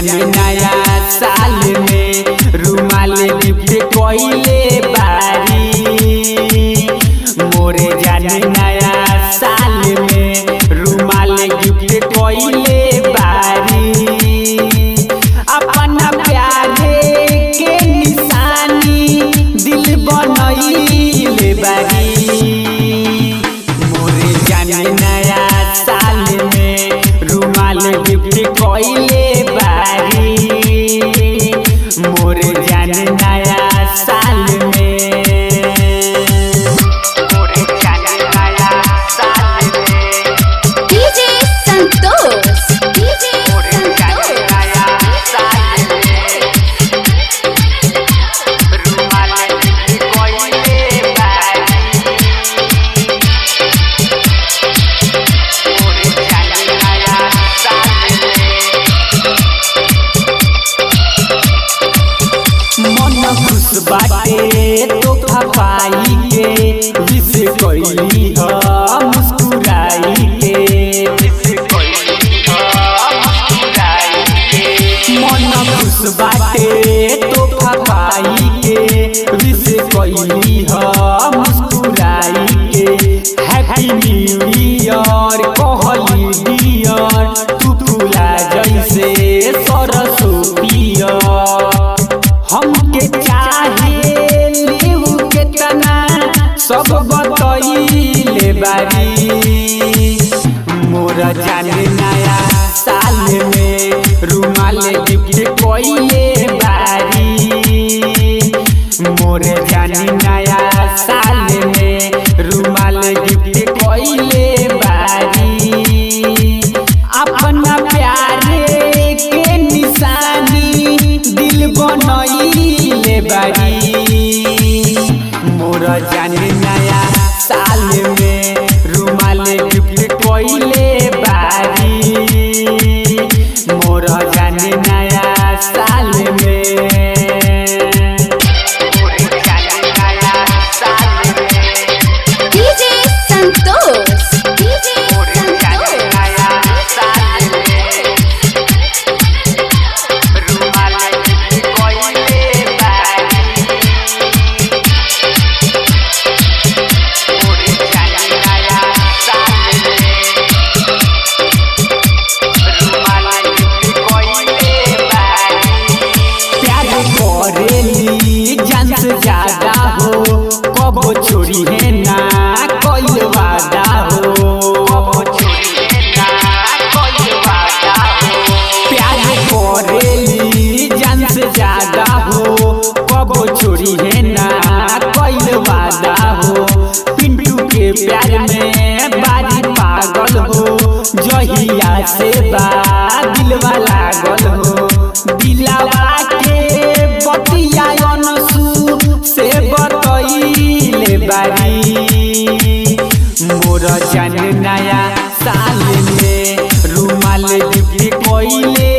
जाने नया साल में रुमाल गिफ्ट कोइले बारी। मोरे जाने नया साल में रुमाल गिफ्ट कोइले बारी। अपना प्यारे के निशानी दिल बनइले बारी। मोरे जाने नया साल में रुमाल गिफ्ट कोइले बारी। मोरे जाने नया साल में, मोरे जाने नया साल में डीजे संतोष, डीजे मोरे जाने नया साल में रुमाल गिफ्ट कोइले बारी। मोरे जाने नया साल में मन खुश बाटे तोहफा पाई के विश कइली ह मुस्कुराई के। विश कइली ह मुस्कुराई के। मन खुश बाटे तोहफा पाई के विश कइली ह मुस्कुराई के। हैप्पी न्यू ईयर कहली डियर तू फूला जैसे सरस्वती। हमके चाहे लेऊ केतना सब बतइले बारी। मोरा जाने नया साल में रुमाल गिफ्ट कोइले बारी। मोरे जाने नया साल में रुमाल गिफ्ट कोइले बारी। अपना प्यारे के निशानी दिल बनइले बारी। मोरा जाने नया साल में रुमाल गिफ्ट कोइले बारी। मोरा जाने नया साल में, मोरे जाने नया साल में डीजे संतोष, डीजे मोरे जाने संतोष। नया साल में रुमाल गिफ्ट कोइले बारी। मोरे जाने नया साल में रुमाल गिफ्ट कोइले बारी। प्यार करेली जान से ज्यादा हो कबो छोड़ी है ना कोई वादा हो। कबो छोड़ी है ना कोई वादा हो। प्यार करेली जान से ज्यादा हो कबो छोड़ी है ना कोई वादा हो। पिंटू के प्यार में बारी पागल हो जहिया से बा दिलवा लागल हो। दिलवा के बतिया अनसु से बतइले बारी। मोरा जाने नया साल में रुमाल गिफ्ट कोइले